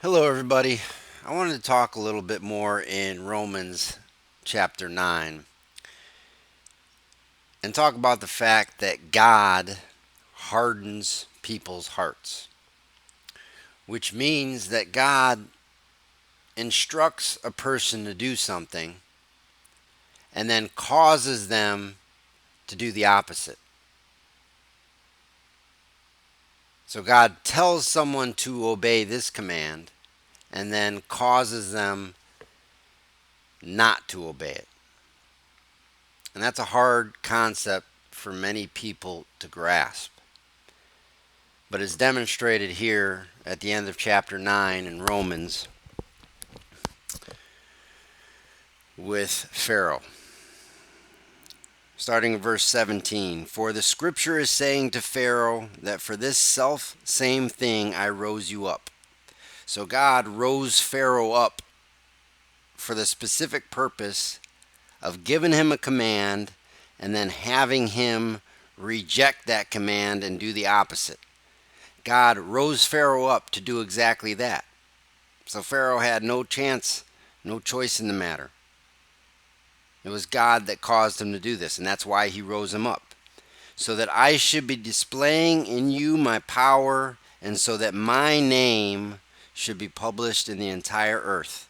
Hello, everybody. I wanted to talk a little bit more in Romans chapter 9 and talk about the fact that God hardens people's hearts, which means that God instructs a person to do something and then causes them to do the opposite. So God tells someone to obey this command and then causes them not to obey it. And that's a hard concept for many people to grasp. But it's demonstrated here at the end of chapter 9 in Romans with Pharaoh. Starting in verse 17. For the scripture is saying to Pharaoh that for this self same thing I rose you up. So God rose Pharaoh up for the specific purpose of giving him a command and then having him reject that command and do the opposite. God rose Pharaoh up to do exactly that. So Pharaoh had no chance, no choice in the matter. It was God that caused him to do this, and that's why he rose him up. So that I should be displaying in you my power, and so that my name should be published in the entire earth.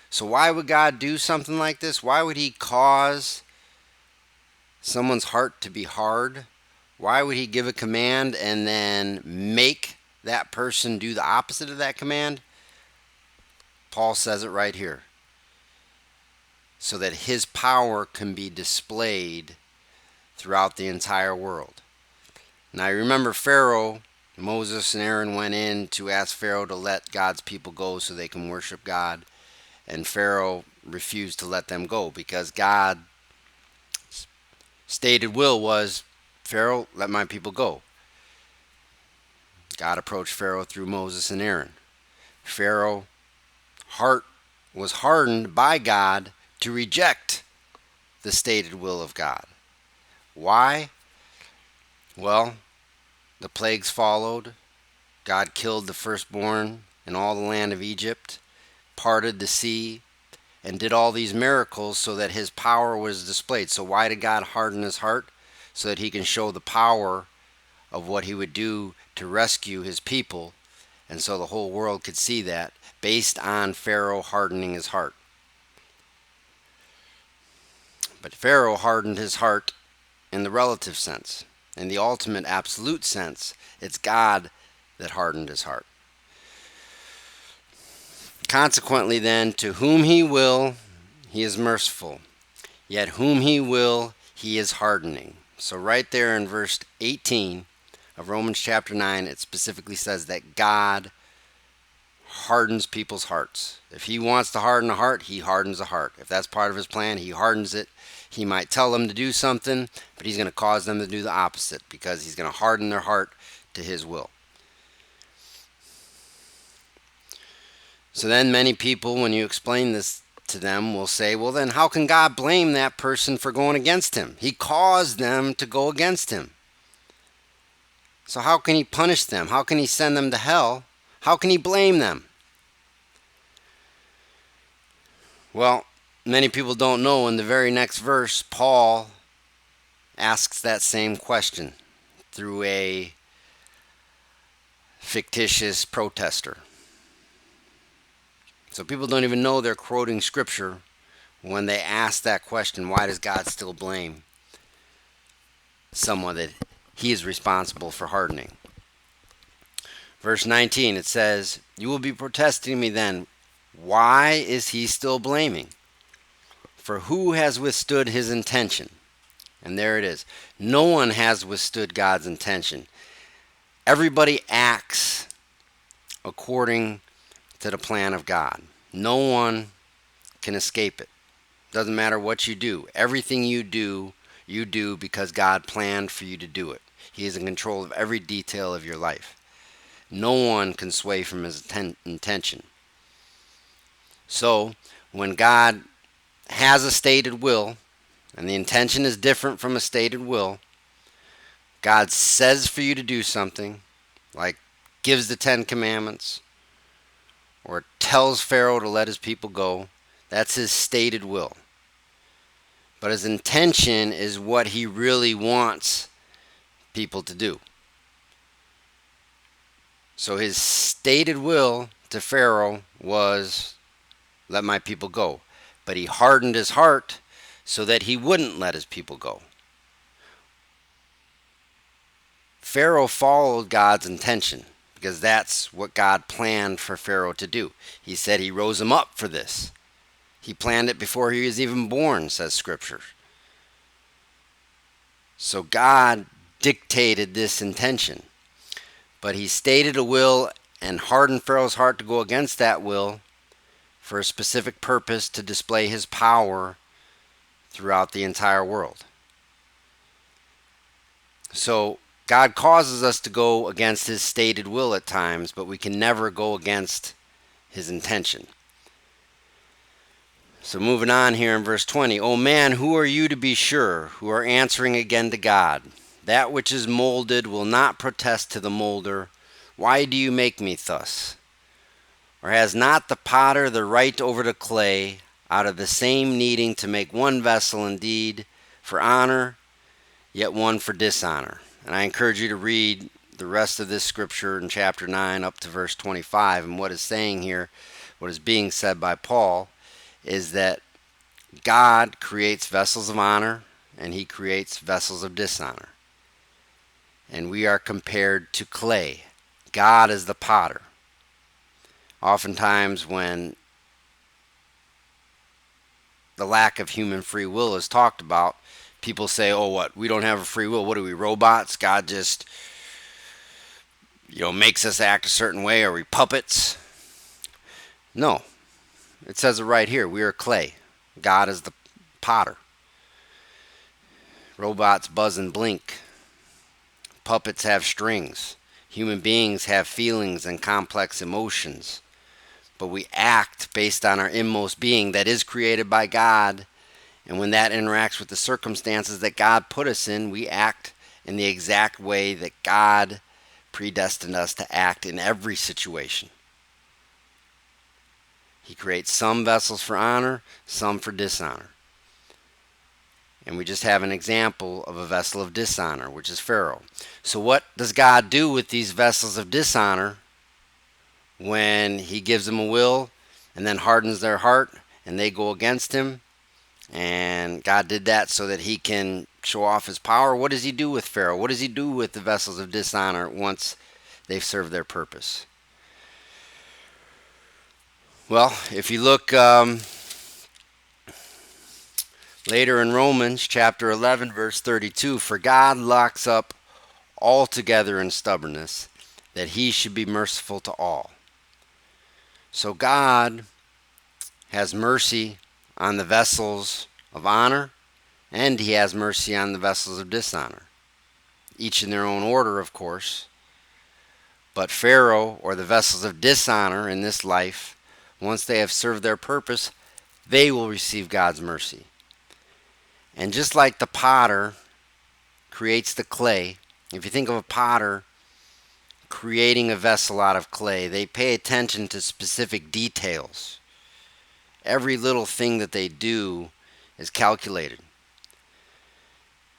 So why would God do something like this? Why would he cause someone's heart to be hard? Why would he give a command and then make that person do the opposite of that command? Paul says it right here. So that his power can be displayed throughout the entire world. Now, you remember Pharaoh, Moses and Aaron went in to ask Pharaoh to let God's people go so they can worship God. And Pharaoh refused to let them go because God's stated will was, Pharaoh, let my people go. God approached Pharaoh through Moses and Aaron. Pharaoh's heart was hardened by God to reject the stated will of God. Why? Well, the plagues followed. God killed the firstborn in all the land of Egypt, parted the sea, and did all these miracles so that his power was displayed. So why did God harden his heart? So that he can show the power of what he would do to rescue his people. And so the whole world could see that based on Pharaoh hardening his heart. But Pharaoh hardened his heart in the relative sense. In the ultimate absolute sense, it's God that hardened his heart. Consequently, then, to whom he will, he is merciful. Yet whom he will, he is hardening. So right there in verse 18 of Romans chapter 9, it specifically says that God hardens people's hearts. If he wants to harden a heart, he hardens a heart. If that's part of his plan, he hardens it. He might tell them to do something, but he's going to cause them to do the opposite because he's going to harden their heart to his will. So then many people, when you explain this to them, will say, well, then how can God blame that person for going against him? He caused them to go against him. So how can he punish them? How can he send them to hell? How can he blame them? Well, many people don't know. In the very next verse, Paul asks that same question through a fictitious protester. So people don't even know they're quoting scripture when they ask that question, why does God still blame someone that he is responsible for hardening? Verse 19, it says, you will be protesting me then. Why is he still blaming? For who has withstood his intention? And there it is. No one has withstood God's intention. Everybody acts according to the plan of God. No one can escape it. Doesn't matter what you do. Everything you do because God planned for you to do it. He is in control of every detail of your life. No one can sway from his intention. So, when God has a stated will, and the intention is different from a stated will, God says for you to do something, like gives the 10 Commandments, or tells Pharaoh to let his people go. That's his stated will. But his intention is what he really wants people to do. So his stated will to Pharaoh was, let my people go. But he hardened his heart so that he wouldn't let his people go. Pharaoh followed God's intention because that's what God planned for Pharaoh to do. He said he rose him up for this. He planned it before he was even born, says Scripture. So God dictated this intention. But he stated a will and hardened Pharaoh's heart to go against that will for a specific purpose, to display his power throughout the entire world. So God causes us to go against his stated will at times, but we can never go against his intention. So moving on here in verse 20. O man, who are you to be sure, who are answering again to God? That which is molded will not protest to the molder, why do you make me thus? Or has not the potter the right over the clay, out of the same kneading to make one vessel indeed for honor, yet one for dishonor? And I encourage you to read the rest of this scripture in chapter 9 up to verse 25. And what is saying here, what is being said by Paul, is that God creates vessels of honor and he creates vessels of dishonor. And we are compared to clay. God is the potter. Oftentimes when the lack of human free will is talked about, people say, oh, what? We don't have a free will. What are we, robots? God just, makes us act a certain way. Are we puppets? No. It says it right here. We are clay. God is the potter. Robots buzz and blink. Puppets have strings. Human beings have feelings and complex emotions. But we act based on our inmost being that is created by God. And when that interacts with the circumstances that God put us in, we act in the exact way that God predestined us to act in every situation. He creates some vessels for honor, some for dishonor. And we just have an example of a vessel of dishonor, which is Pharaoh. So what does God do with these vessels of dishonor when he gives them a will and then hardens their heart and they go against him? And God did that so that he can show off his power. What does he do with Pharaoh? What does he do with the vessels of dishonor once they've served their purpose? Well, if you look later in Romans chapter 11, verse 32, for God locks up altogether in stubbornness, that he should be merciful to all. So God has mercy on the vessels of honor, and he has mercy on the vessels of dishonor. Each in their own order, of course. But Pharaoh, or the vessels of dishonor in this life, once they have served their purpose, they will receive God's mercy. And just like the potter creates the clay, if you think of a potter creating a vessel out of clay, they pay attention to specific details. Every little thing that they do is calculated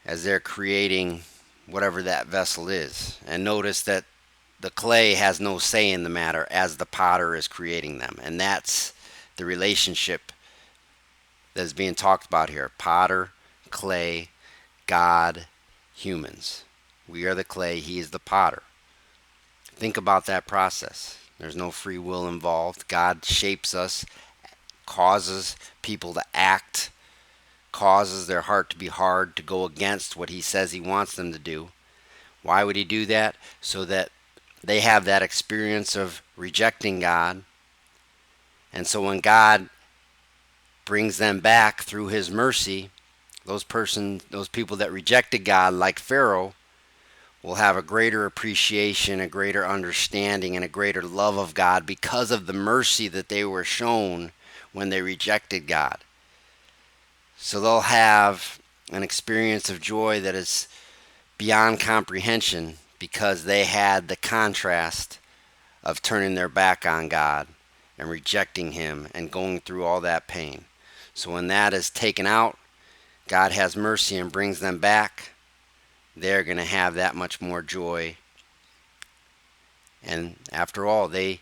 as they're creating whatever that vessel is. And notice that the clay has no say in the matter as the potter is creating them. And that's the relationship that is being talked about here. Potter, clay, God, humans. We are the clay, he is the potter. Think about that process. There's no free will involved. God shapes us, causes people to act, causes their heart to be hard, to go against what he says he wants them to do. Why would he do that? So that they have that experience of rejecting God. And so when God brings them back through his mercy, those people that rejected God, like Pharaoh, will have a greater appreciation, a greater understanding, and a greater love of God because of the mercy that they were shown when they rejected God. So they'll have an experience of joy that is beyond comprehension because they had the contrast of turning their back on God and rejecting him and going through all that pain. So when that is taken out, God has mercy and brings them back. They're going to have that much more joy. And after all, they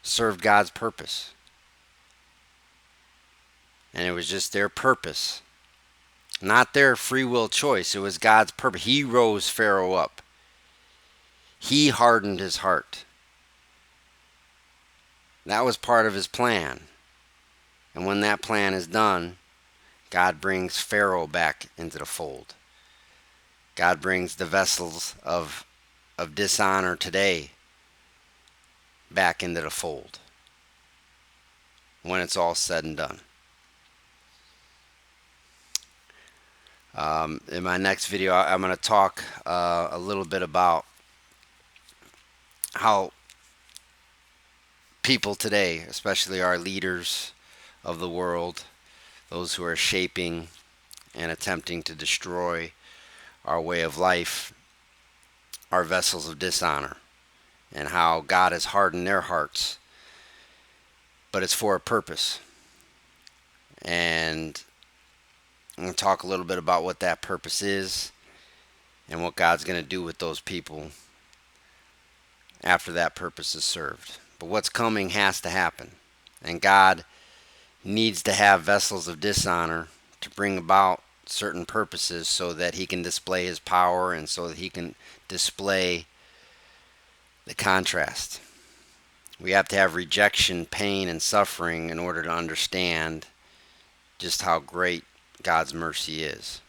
served God's purpose. And it was just their purpose, not their free will choice. It was God's purpose. He rose Pharaoh up. He hardened his heart. That was part of his plan. And when that plan is done, God brings Pharaoh back into the fold. God brings the vessels of dishonor today back into the fold when it's all said and done. In my next video, I'm going to talk a little bit about how people today, especially our leaders of the world, those who are shaping and attempting to destroy our way of life, are vessels of dishonor, and how God has hardened their hearts. But it's for a purpose. And I'm going to talk a little bit about what that purpose is and what God's going to do with those people after that purpose is served. But what's coming has to happen. And God needs to have vessels of dishonor to bring about certain purposes so that he can display his power and so that he can display the contrast. We have to have rejection, pain, and suffering in order to understand just how great God's mercy is.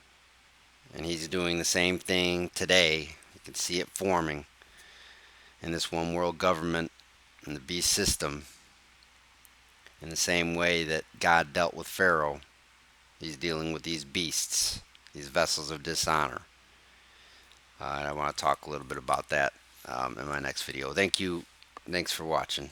And he's doing the same thing today. You can see it forming in this one world government and the beast system. In the same way that God dealt with Pharaoh, he's dealing with these beasts, these vessels of dishonor. And I want to talk a little bit about that in my next video. Thank you. Thanks for watching.